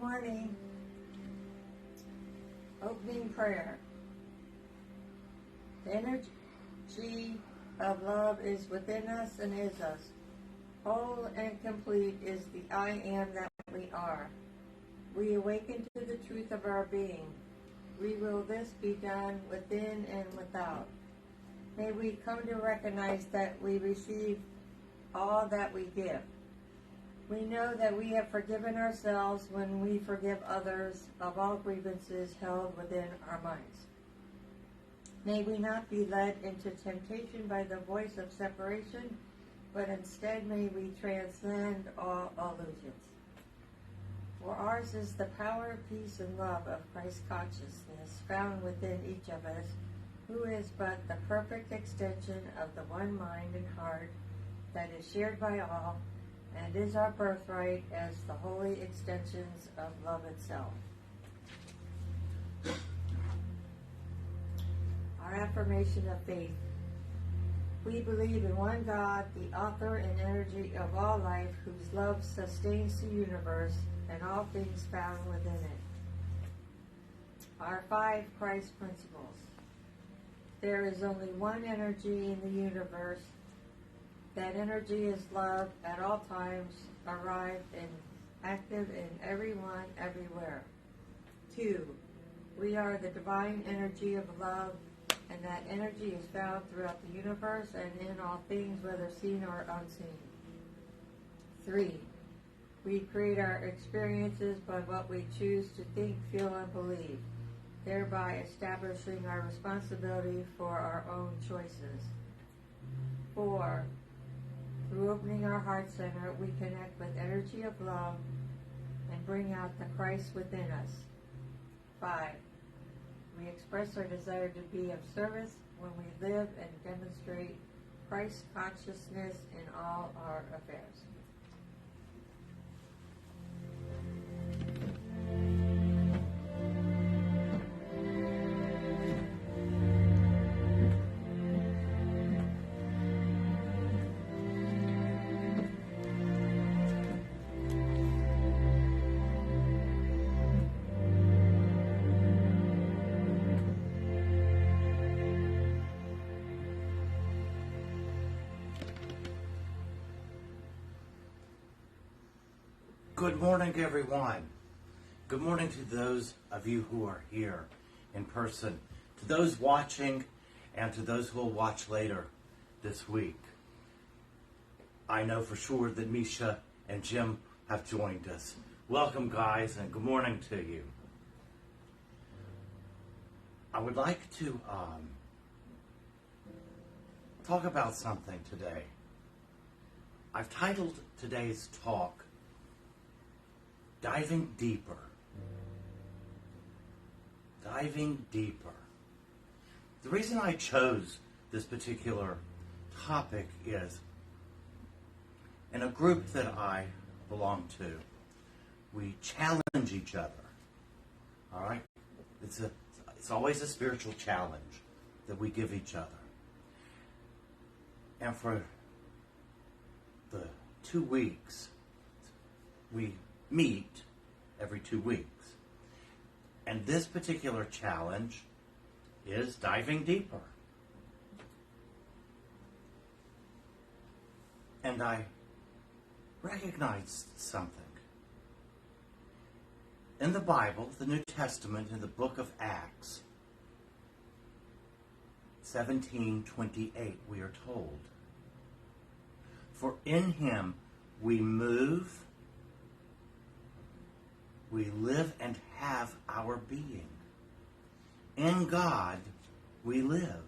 Good morning. Opening prayer. The energy of love is within us and is us. Whole and complete is the I am that we are. We awaken to the truth of our being. We will this be done within and without. May we come to recognize that we receive all that we give. We know that we have forgiven ourselves when we forgive others of all grievances held within our minds. May we not be led into temptation by the voice of separation, but instead may we transcend all illusions. For ours is the power, peace, and love of Christ consciousness found within each of us, who is but the perfect extension of the one mind and heart that is shared by all, and is our birthright as the holy extensions of love itself. Our affirmation of faith. We believe in one God, the author and energy of all life, whose love sustains the universe and all things found within it. Our 5 Christ principles. There is only one energy in the universe. That energy is love at all times, arrived and active in everyone, everywhere. 2, we are the divine energy of love, and that energy is found throughout the universe and in all things, whether seen or unseen. 3, we create our experiences by what we choose to think, feel, and believe, thereby establishing our responsibility for our own choices. 4, through opening our heart center, we connect with energy of love and bring out the Christ within us. 5, we express our desire to be of service when we live and demonstrate Christ consciousness in all our affairs. Good morning, everyone. Good morning to those of you who are here in person, to those watching, and to those who will watch later this week. I know for sure that Misha and Jim have joined us. Welcome, guys, and good morning to you. I would like to talk about something today. I've titled today's talk, Diving Deeper. Diving deeper. The reason I chose this particular topic is, in a group that I belong to, we challenge each other. All right? It's always a spiritual challenge that we give each other. And for the 2 weeks, we meet every 2 weeks. And this particular challenge is diving deeper. And I recognized something. In the Bible, the New Testament, in the book of Acts 17:28, we are told, "For in him we move, we live and have our being. In God we live,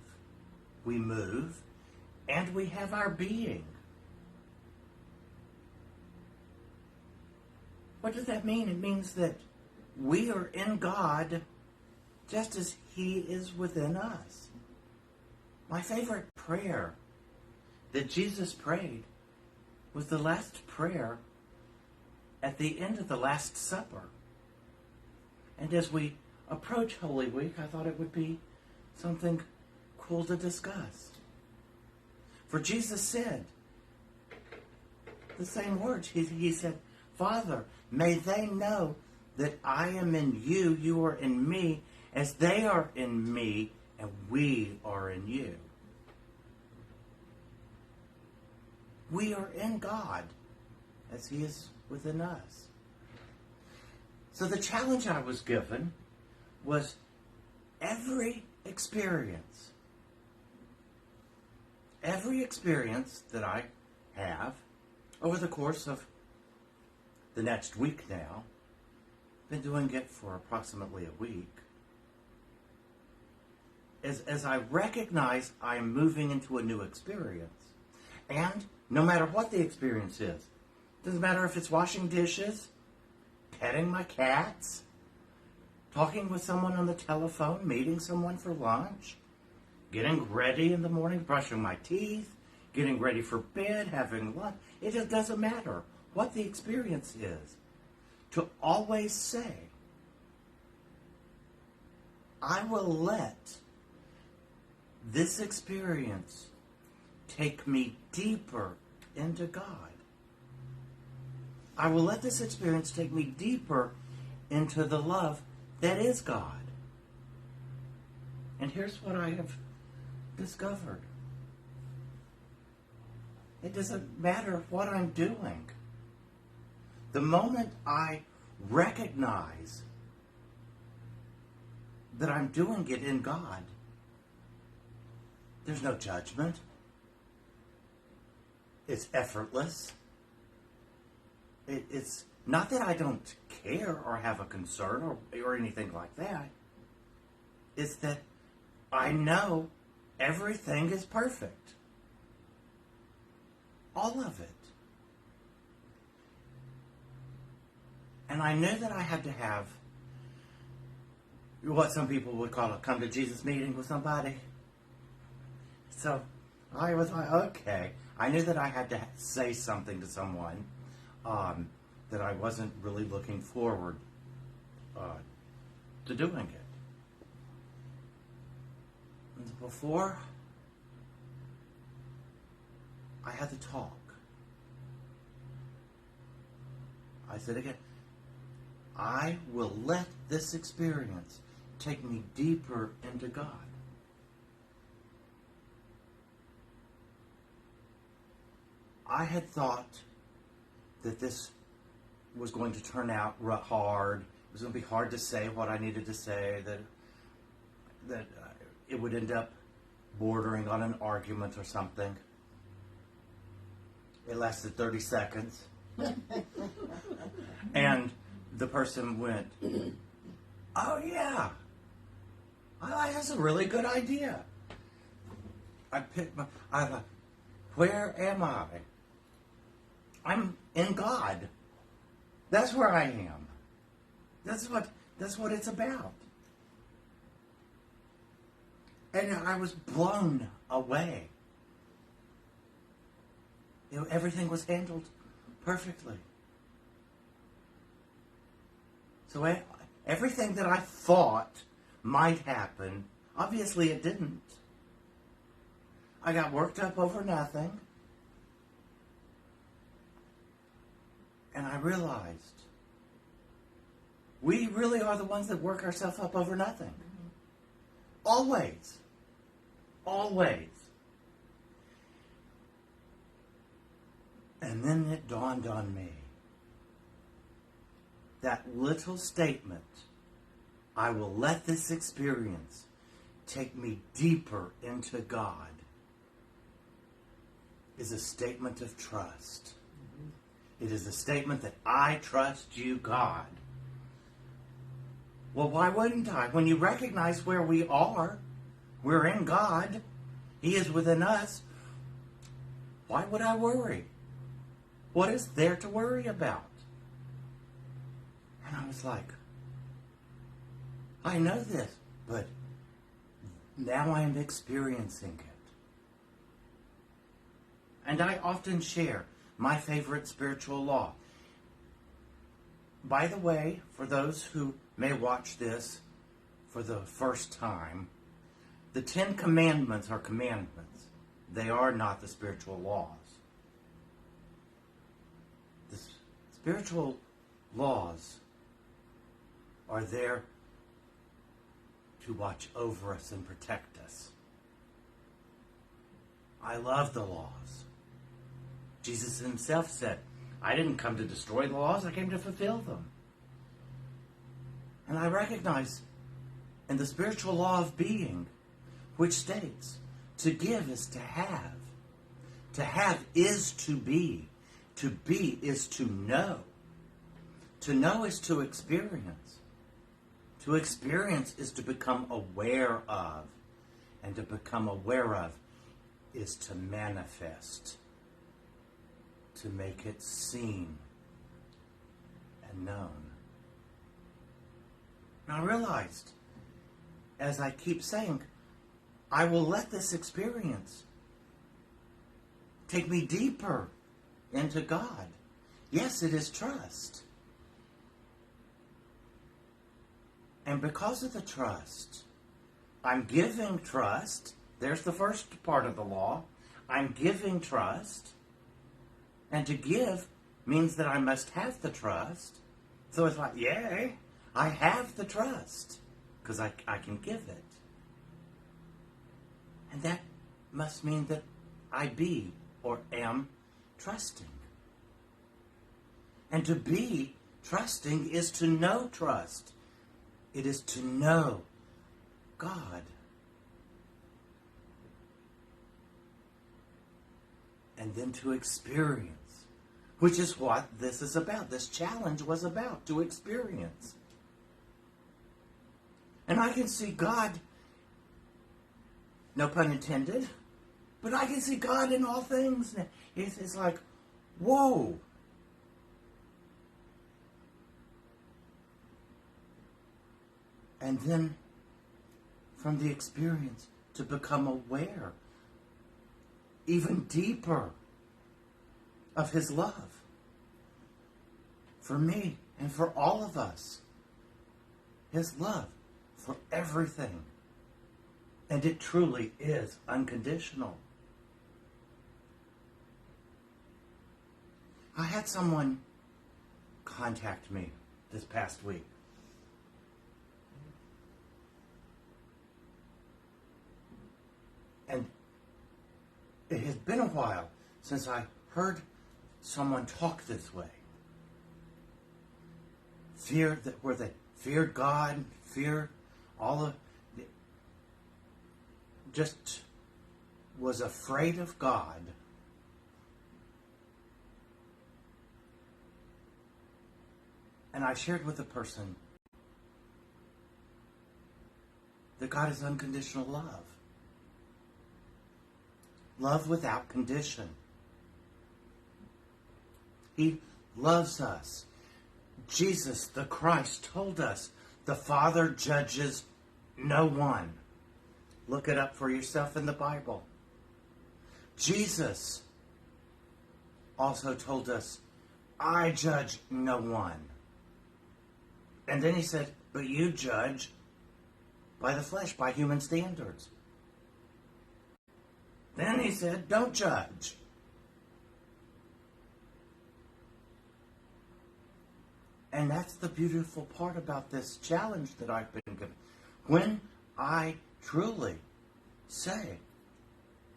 we move, and we have our being." What does that mean? It means that we are in God just as He is within us. My favorite prayer that Jesus prayed was the last prayer at the end of the Last Supper. And as we approach Holy Week, I thought it would be something cool to discuss. For Jesus said the same words. He said, "Father, may they know that I am in you, you are in me, as they are in me, and we are in you. We are in God as He is within us. So the challenge I was given was every experience that I have over the course of the next week now, been doing it for approximately a week, as I recognize I'm moving into a new experience. And no matter what the experience is, doesn't matter if it's washing dishes, petting my cats, talking with someone on the telephone, meeting someone for lunch, getting ready in the morning, brushing my teeth, getting ready for bed, having lunch. It just doesn't matter what the experience is. To always say, I will let this experience take me deeper into God. I will let this experience take me deeper into the love that is God. And here's what I have discovered. It doesn't matter what I'm doing. The moment I recognize that I'm doing it in God, there's no judgment. It's effortless. It's not that I don't care or have a concern or anything like that. It's that I know everything is perfect. All of it. And I knew that I had to have what some people would call a come to Jesus meeting with somebody. So I was like, okay. I knew that I had to say something to someone that I wasn't really looking forward to doing it. And before I had to talk, I said again, I will let this experience take me deeper into God. I had thought that this was going to turn out hard. It was going to be hard to say what I needed to say, that it would end up bordering on an argument or something. It lasted 30 seconds. And the person went, oh yeah, that's a really good idea. I thought, where am I? I'm in God. That's where I am. That's what it's about. And I was blown away. Everything was handled perfectly. So everything that I thought might happen, obviously it didn't. I got worked up over nothing. And I realized we really are the ones that work ourselves up over nothing. Mm-hmm. Always. Always. And then it dawned on me. That little statement, I will let this experience take me deeper into God, is a statement of trust. It is a statement that I trust you, God. Well, why wouldn't I? When you recognize where we are, we're in God. He is within us. Why would I worry? What is there to worry about? And I was like, I know this, but now I am experiencing it. And I often share my favorite spiritual law. By the way, for those who may watch this for the first time, the 10 Commandments are commandments. They are not the spiritual laws. The spiritual laws are there to watch over us and protect us. I love the laws. Jesus himself said, I didn't come to destroy the laws, I came to fulfill them. And I recognize in the spiritual law of being, which states, to give is to have. To have is to be. To be is to know. To know is to experience. To experience is to become aware of. And to become aware of is to manifest. To make it seen and known. And I realized, as I keep saying, I will let this experience take me deeper into God. Yes, it is trust. And because of the trust, I'm giving trust. There's the first part of the law. I'm giving trust. And to give means that I must have the trust. So it's like, yay, I have the trust because I can give it. And that must mean that I be or am trusting. And to be trusting is to know trust. It is to know God. And then to experience, which is what this is about. This challenge was about, to experience. And I can see God, no pun intended, but I can see God in all things. It's like, whoa. And then from the experience to become aware even deeper of his love for me and for all of us. His love for everything. And it truly is unconditional. I had someone contact me this past week. And it has been a while since I heard someone talk this way. Where they feared God, feared all of, just was afraid of God. And I shared with the person that God is unconditional love. Love without condition. He loves us. Jesus, the Christ, told us the Father judges no one. Look it up for yourself in the Bible. Jesus also told us, I judge no one. And then he said, but you judge by the flesh, by human standards. Then he said, don't judge. And that's the beautiful part about this challenge that I've been given. When I truly say,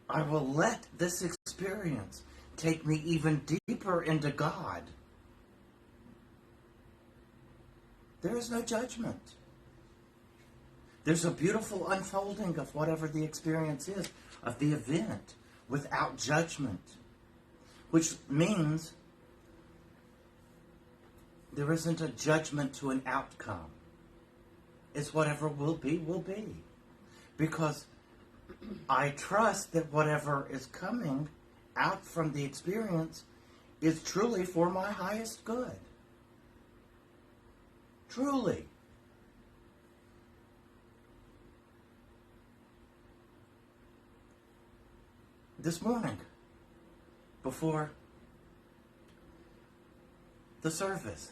I will let this experience take me even deeper into God, there is no judgment. There's a beautiful unfolding of whatever the experience is, of the event, without judgment. Which means there isn't a judgment to an outcome. It's whatever will be, will be. Because I trust that whatever is coming out from the experience is truly for my highest good. Truly. This morning, before the service,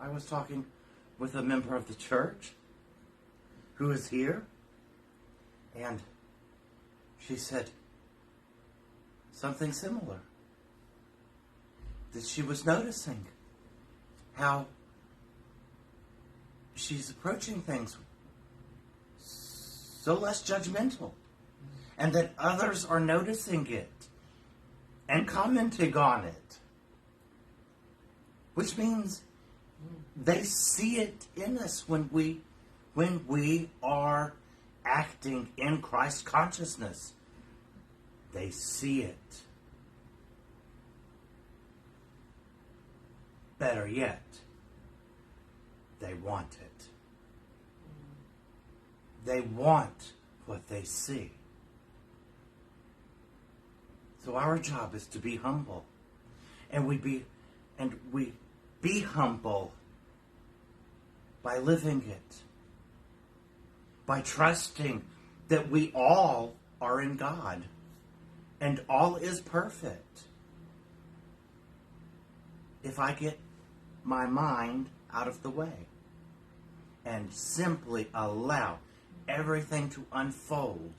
I was talking with a member of the church who is here, and she said something similar. That she was noticing how she's approaching things so less judgmental, and that others are noticing it and commenting on it, which means they see it in us when we are acting in Christ consciousness. They see it. Better yet, they want it. They want what they see. So our job is to be humble. And we be humble by living it. By trusting that we all are in God. And all is perfect. If I get my mind out of the way and simply allow everything to unfold,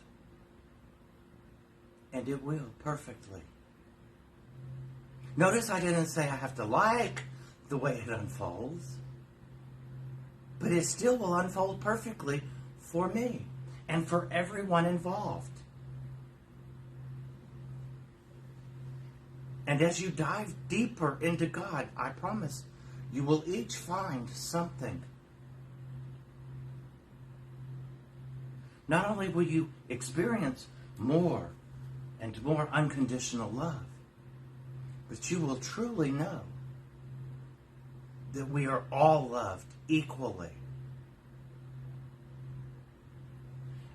and it will perfectly. Notice I didn't say I have to like the way it unfolds, but it still will unfold perfectly for me and for everyone involved. And as you dive deeper into God, I promise you will each find something. Not only will you experience more and more unconditional love, but you will truly know that we are all loved equally.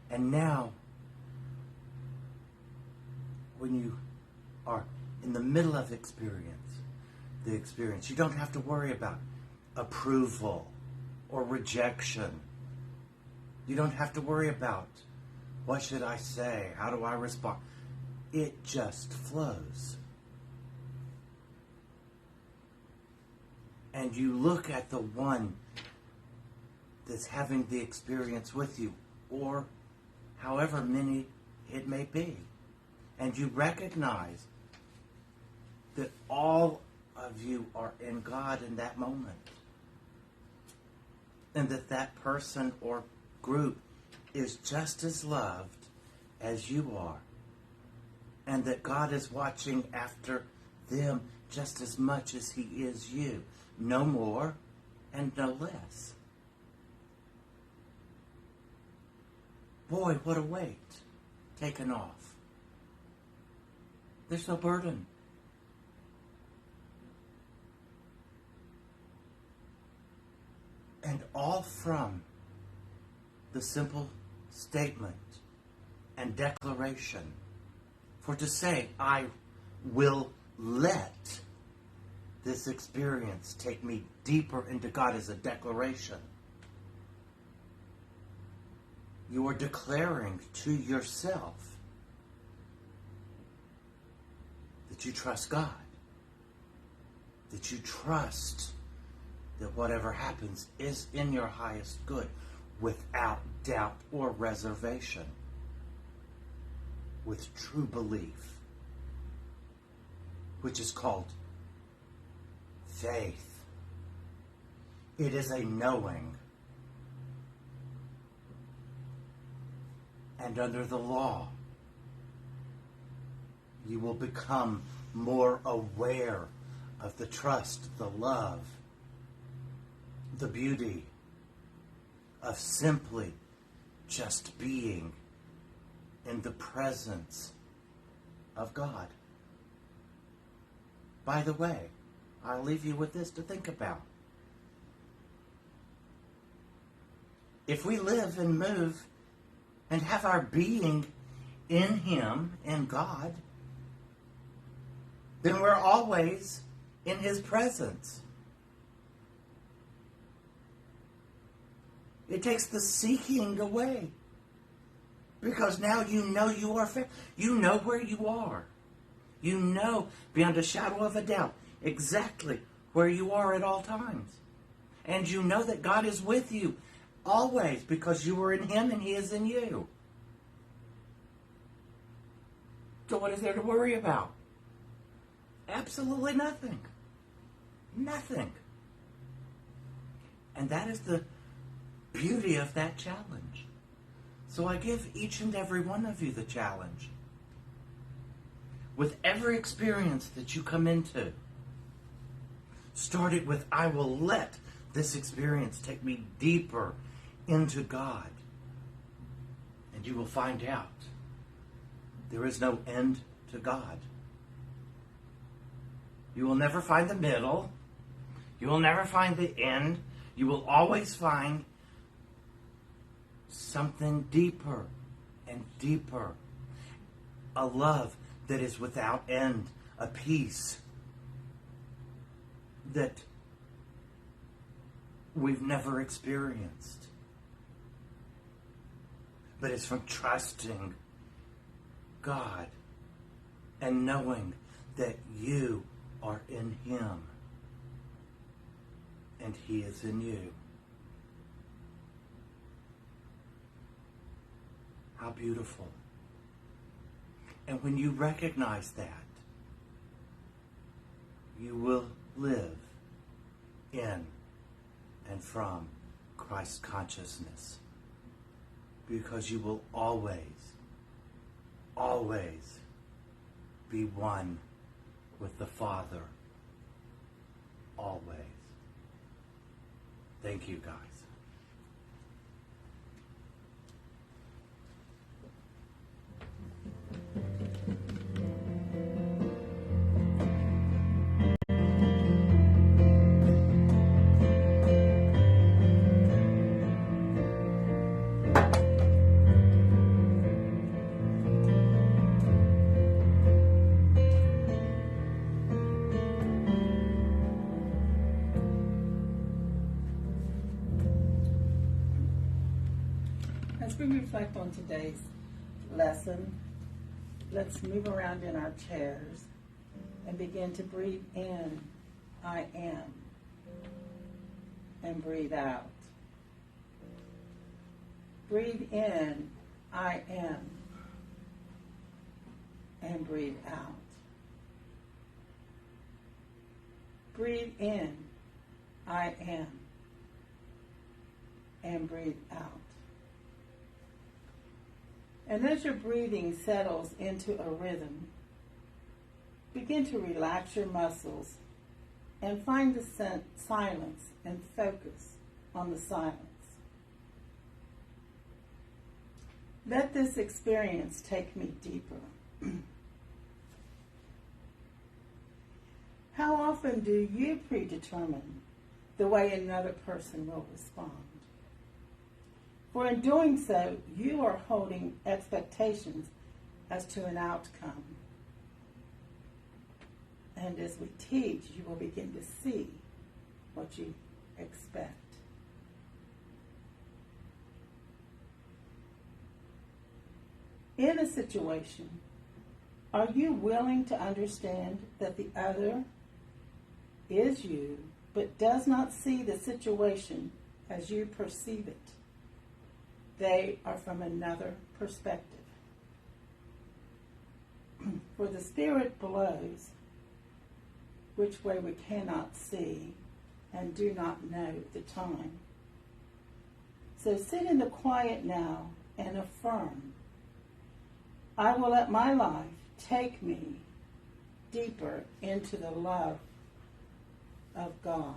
And now, when you are in the middle of the experience, you don't have to worry about approval or rejection. You don't have to worry about, what should I say? How do I respond? It just flows. And you look at the one that's having the experience with you, or however many it may be. And you recognize that all of you are in God in that moment. And that person or group is just as loved as you are. And that God is watching after them just as much as He is you. No more and no less. Boy, what a weight taken off. There's no burden. And all from the simple statement and declaration. For to say, I will let this experience take me deeper into God is a declaration. You are declaring to yourself that you trust God. That you trust that whatever happens is in your highest good without doubt or reservation. With true belief, which is called faith. It is a knowing. And under the law, you will become more aware of the trust, the love, the beauty of simply just being in the presence of God. By the way, I'll leave you with this to think about. If we live and move and have our being in Him, in God, then we're always in His presence. It takes the seeking away. Because now you know you are fair. You know where you are. You know, beyond a shadow of a doubt, exactly where you are at all times. And you know that God is with you always because you are in Him and He is in you. So what is there to worry about? Absolutely nothing. Nothing. And that is the beauty of that challenge. So I give each and every one of you the challenge. With every experience that you come into, start it with, I will let this experience take me deeper into God. And you will find out there is no end to God. You will never find the middle. You will never find the end. You will always find something deeper and deeper. A love that is without end. A peace that we've never experienced. But it's from trusting God and knowing that you are in Him and He is in you. How beautiful. And when you recognize that, you will live in and from Christ consciousness. Because you will always, always be one with the Father. Always. Thank you, guys. As we reflect on today's lesson, let's move around in our chairs and begin to breathe in, I am, and breathe out. Breathe in, I am, and breathe out. Breathe in, I am, and breathe out. And as your breathing settles into a rhythm, begin to relax your muscles and find the silence and focus on the silence. Let this experience take me deeper. How often do you predetermine the way another person will respond? For in doing so, you are holding expectations as to an outcome. And as we teach, you will begin to see what you expect. In a situation, are you willing to understand that the other is you, but does not see the situation as you perceive it? They are from another perspective. For the Spirit blows which way we cannot see and do not know the time. So sit in the quiet now and affirm, I will let my life take me deeper into the love of God.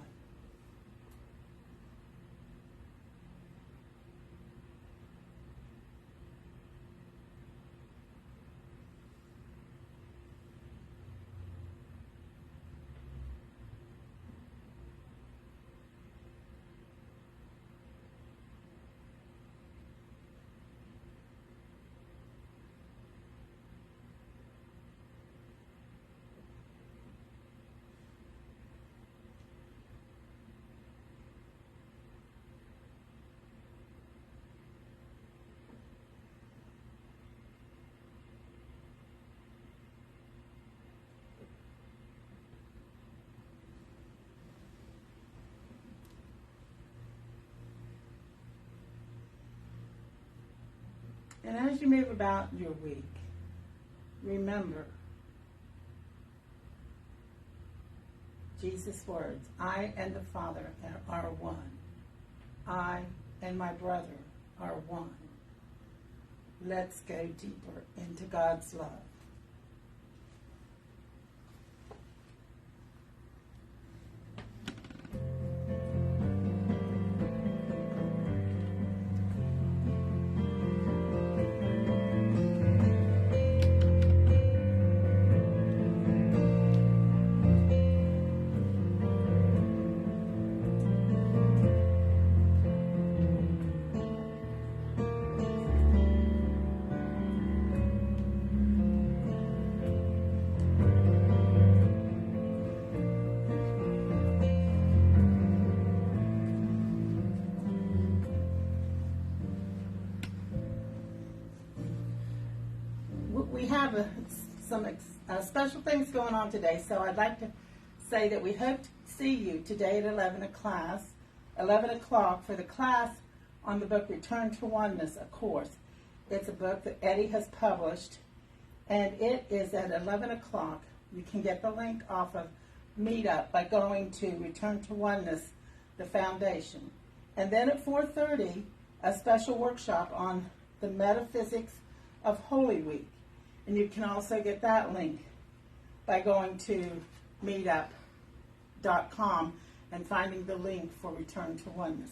And as you move about your week, remember Jesus' words, I and the Father are one. I and my brother are one. Let's go deeper into God's love. We have some special things going on today, so I'd like to say that we hope to see you today at 11 o'clock for the class on the book Return to Oneness, a course. It's a book that Eddie has published, and it is at 11 o'clock. You can get the link off of Meetup by going to Return to Oneness, the foundation. And then at 4:30, a special workshop on the metaphysics of Holy Week. And you can also get that link by going to meetup.com and finding the link for Return to Oneness.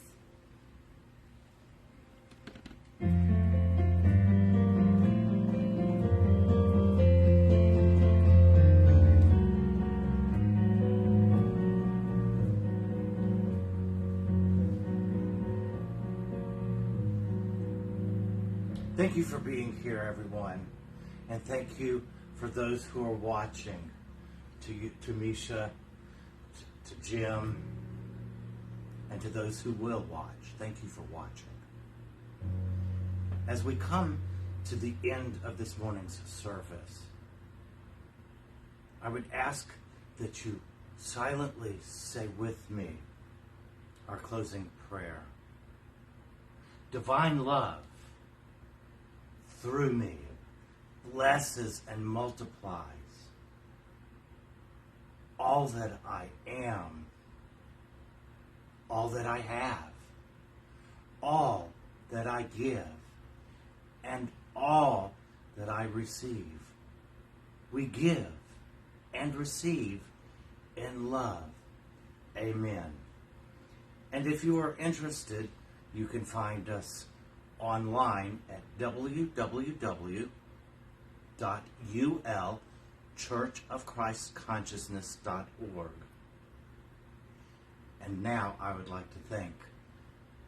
Thank you for being here, everyone. And thank you for those who are watching, to you, to Misha, to Jim, and to those who will watch. Thank you for watching. As we come to the end of this morning's service, I would ask that you silently say with me our closing prayer. Divine love, through me, blesses and multiplies all that I am, all that I have, all that I give, and all that I receive. We give and receive in love. Amen. And if you are interested, you can find us online at www.ulchurchofchristconsciousness.org. And now I would like to thank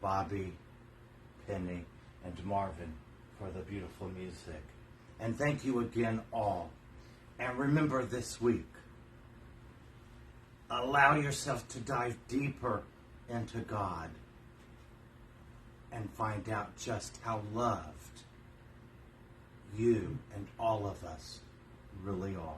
Bobby, Penny, and Marvin for the beautiful music. And thank you again all. And remember this week, allow yourself to dive deeper into God and find out just how loved you and all of us really are.